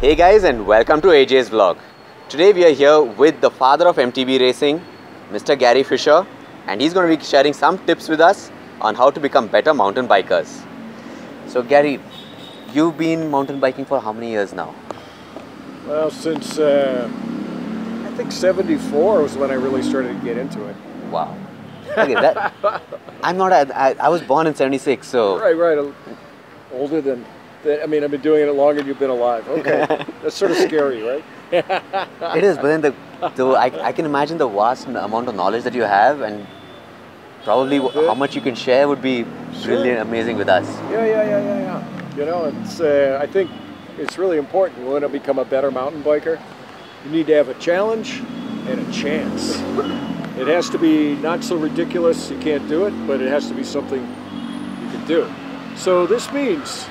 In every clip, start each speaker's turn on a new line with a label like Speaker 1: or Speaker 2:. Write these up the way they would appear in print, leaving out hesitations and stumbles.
Speaker 1: Hey guys, and welcome to AJ's vlog. Today we are here with the father of MTB racing, Mr. Gary Fisher, and he's going to be sharing some tips with us on how to become better mountain bikers. So Gary, you've been mountain biking for how many years now?
Speaker 2: Well, since I think 74 was when I really started to get into it.
Speaker 1: Wow. Okay, I was born in 76, so...
Speaker 2: Right. Older than that. I mean, I've been doing it longer than you've been alive. Okay. That's sort of scary, right?
Speaker 1: It is, but then I can imagine the vast amount of knowledge that you have, and probably how much you can share would be brilliant, amazing with us.
Speaker 2: Yeah. You know, it's I think it's really important. You want to become a better mountain biker, you need to have a challenge and a chance. It has to be not so ridiculous you can't do it, but it has to be something you can do. So this means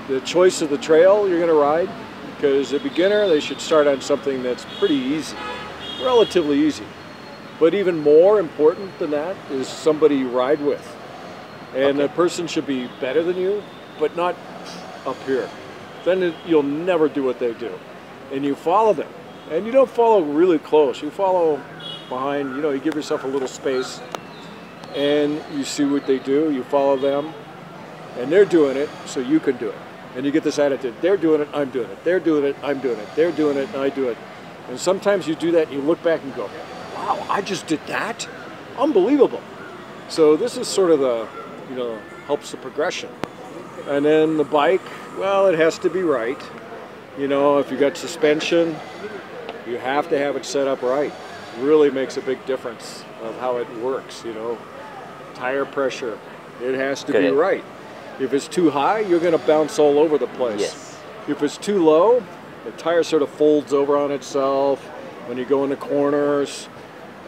Speaker 2: the choice of the trail you're going to ride, because a beginner, they should start on something that's pretty easy, relatively easy. But even more important than that is somebody you ride with. And the person should be better than you, but not up here. Then you'll never do what they do. And you follow them. And you don't follow really close. You follow behind, you give yourself a little space. And you see what they do, you follow them. And they're doing it, so you can do it. And you get this attitude, they're doing it, I'm doing it. They're doing it, I'm doing it. They're doing it, and I do it. And sometimes you do that and you look back and go, wow, I just did that? Unbelievable. So this is sort of the, helps the progression. And then the bike, well, it has to be right. If you got suspension, you have to have it set up right. It really makes a big difference of how it works, Tire pressure, it has to be right. If it's too high, you're going to bounce all over the place.
Speaker 1: Yes.
Speaker 2: If it's too low, the tire sort of folds over on itself when you go into corners,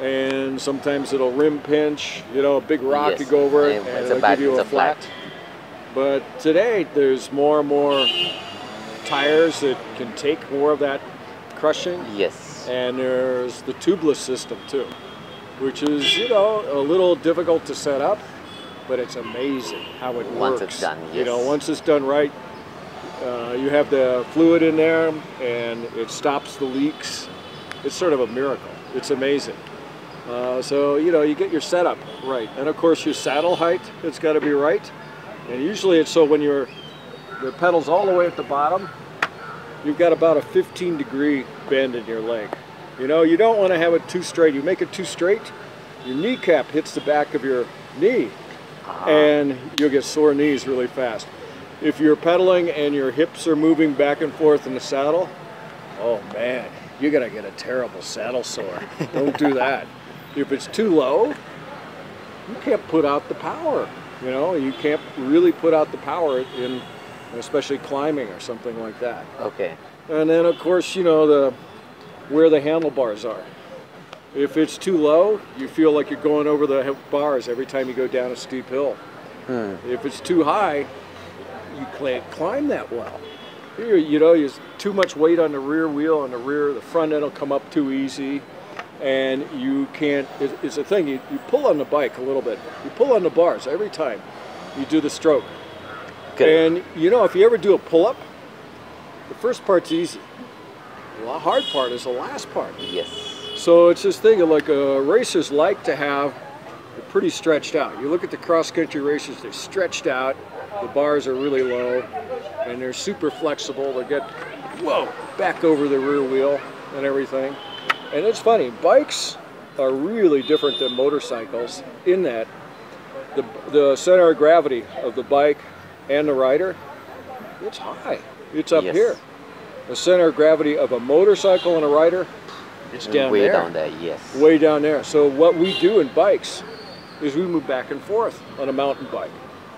Speaker 2: and sometimes it'll rim pinch. A big rock could go over it, and it'll give you a flat. But today, there's more and more tires that can take more of that crushing.
Speaker 1: Yes.
Speaker 2: And there's the tubeless system too, which is, a little difficult to set up. But it's amazing how it works.
Speaker 1: Once it's done, yes.
Speaker 2: Once it's done right, you have the fluid in there and it stops the leaks. It's sort of a miracle. It's amazing. So, you get your setup right. And of course your saddle height, it's got to be right. And usually it's so when the pedal's all the way at the bottom, you've got about a 15-degree bend in your leg. You don't want to have it too straight. You make it too straight, your kneecap hits the back of your knee. And you'll get sore knees really fast. If you're pedaling and your hips are moving back and forth in the saddle, oh man, you're gonna get a terrible saddle sore. Don't do that. If it's too low, you can't put out the power. You can't really put out the power in, especially climbing or something like that.
Speaker 1: Okay.
Speaker 2: And then of course, where the handlebars are. If it's too low, you feel like you're going over the bars every time you go down a steep hill. If it's too high, you can't climb that well. There's too much weight on the rear wheel, the front end will come up too easy, and you can't, it's a thing, you pull on the bike a little bit. You pull on the bars every time you do the stroke. And if you ever do a pull-up, the first part's easy. The hard part is the last part.
Speaker 1: Yes.
Speaker 2: So it's this thing like racers like to have it pretty stretched out. You look at the cross-country racers, they're stretched out, the bars are really low, and they're super flexible. They get, back over the rear wheel and everything. And it's funny, bikes are really different than motorcycles in that the center of gravity of the bike and the rider, it's high. It's up here. The center of gravity of a motorcycle and a rider, it's down
Speaker 1: way
Speaker 2: there.
Speaker 1: Down there, yes.
Speaker 2: Way down there. So what we do in bikes is we move back and forth on a mountain bike.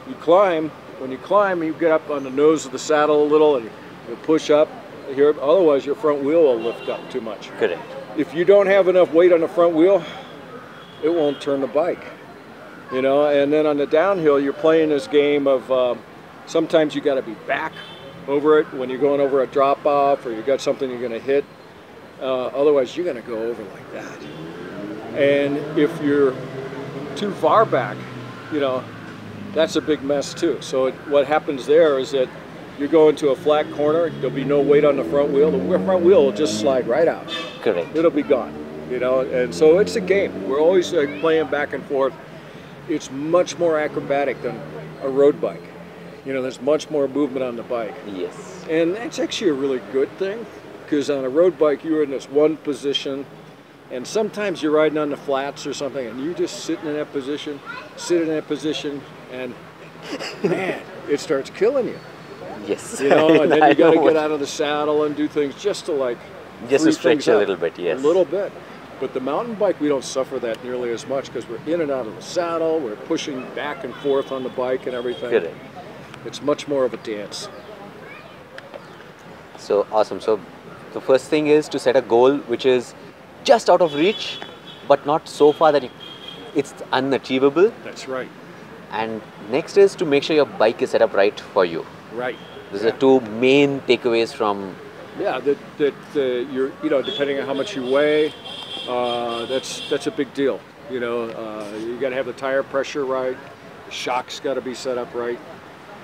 Speaker 2: You climb. When you climb, you get up on the nose of the saddle a little and you push up here. Otherwise, your front wheel will lift up too much.
Speaker 1: Correct.
Speaker 2: If you don't have enough weight on the front wheel, it won't turn the bike. And then on the downhill, you're playing this game of sometimes you got to be back over it when you're going over a drop-off or you got something you're going to hit. Otherwise, you're going to go over like that. And if you're too far back, that's a big mess too. So what happens there is that You go into a flat corner, there'll be no weight on the front wheel. The front wheel will just slide right out.
Speaker 1: Correct.
Speaker 2: It'll be gone, you know. And so it's a game. We're always playing back and forth. It's much more acrobatic than a road bike. You know, there's much more movement on the bike.
Speaker 1: Yes.
Speaker 2: And that's actually a really good thing, because on a road bike, you're in this one position, and sometimes you're riding on the flats or something, and you're just sitting in that position, and man, it starts killing you.
Speaker 1: Yes.
Speaker 2: You know, and then
Speaker 1: I
Speaker 2: you got to
Speaker 1: know
Speaker 2: get
Speaker 1: what-
Speaker 2: out of the saddle and do things just to like
Speaker 1: Just
Speaker 2: free
Speaker 1: to stretch
Speaker 2: things
Speaker 1: a
Speaker 2: up
Speaker 1: little bit, yes.
Speaker 2: a little bit. But the mountain bike, we don't suffer that nearly as much because we're in and out of the saddle, we're pushing back and forth on the bike and everything.
Speaker 1: Correct.
Speaker 2: It's much more of a dance.
Speaker 1: So awesome. So the first thing is to set a goal which is just out of reach, but not so far that it's unachievable.
Speaker 2: That's right.
Speaker 1: And next is to make sure your bike is set up right for you.
Speaker 2: Right.
Speaker 1: These are two main takeaways from.
Speaker 2: Yeah, that you're, you know, depending on how much you weigh, that's a big deal. You know, you got to have the tire pressure right, the shock's got to be set up right,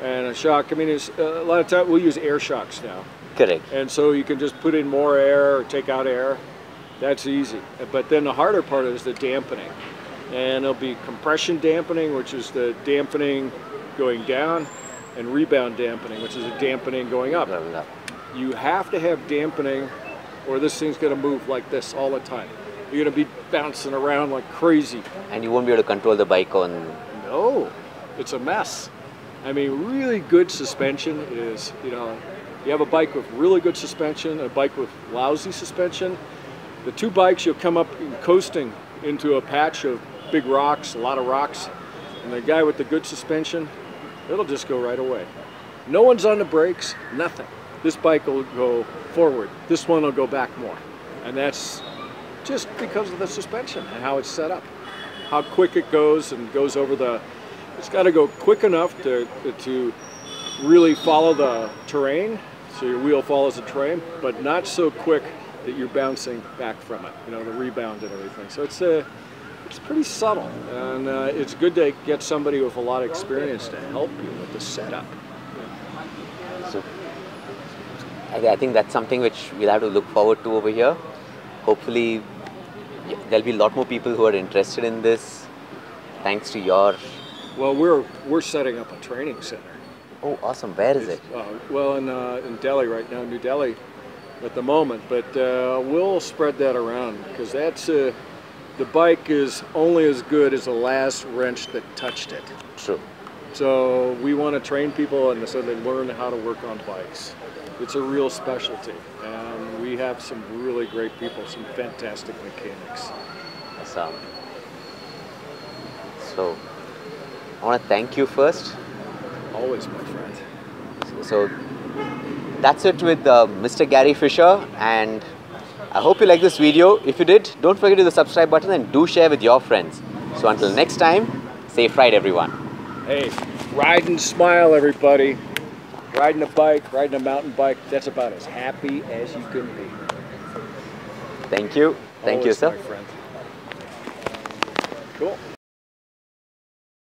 Speaker 2: and a shock. I mean, it's a lot of time we use air shocks now,
Speaker 1: Correct.
Speaker 2: and so you can just put in more air or take out air. That's easy. But then the harder part is the dampening, and there'll be compression dampening, which is the dampening going down, and rebound dampening, which is the dampening going up.
Speaker 1: Level up.
Speaker 2: You have to have dampening or this thing's going to move like this all the time. You're going to be bouncing around like crazy.
Speaker 1: And you won't be able to control the bike on.
Speaker 2: No, it's a mess. I mean, really good suspension is, you know, you have a bike with really good suspension, a bike with lousy suspension. The two bikes, you'll come up coasting into a patch of big rocks, a lot of rocks, and the guy with the good suspension, it'll just go right away. No one's on the brakes, nothing. This bike will go forward. This one will go back more. And that's just because of the suspension and how it's set up. How quick it goes and goes over the, it's got to go quick enough to really follow the terrain, so your wheel follows the terrain, but not so quick that you're bouncing back from it, you know, the rebound and everything. So it's pretty subtle, and it's good to get somebody with a lot of experience to help you with the setup.
Speaker 1: So I think that's something which we'll have to look forward to over here. Hopefully, there'll be a lot more people who are interested in this, thanks to your.
Speaker 2: Well, we're setting up a training center.
Speaker 1: Oh, awesome! Where is it?
Speaker 2: Well, in Delhi right now, New Delhi, at the moment. But we'll spread that around because that's the bike is only as good as the last wrench that touched it.
Speaker 1: True.
Speaker 2: So we want to train people and so they learn how to work on bikes. It's a real specialty, and we have some really great people, some fantastic mechanics.
Speaker 1: Awesome. So I want to thank you first.
Speaker 2: Always, my friend.
Speaker 1: So that's it with Mr. Gary Fisher, and I hope you like this video. If you did, don't forget to hit the subscribe button and do share with your friends. So until next time, safe ride everyone.
Speaker 2: Hey, ride and smile, everybody. Riding a bike, riding a mountain bike, that's about as happy as you can be.
Speaker 1: Thank you. Thank you,
Speaker 2: Always,
Speaker 1: sir.
Speaker 2: my friend. Cool.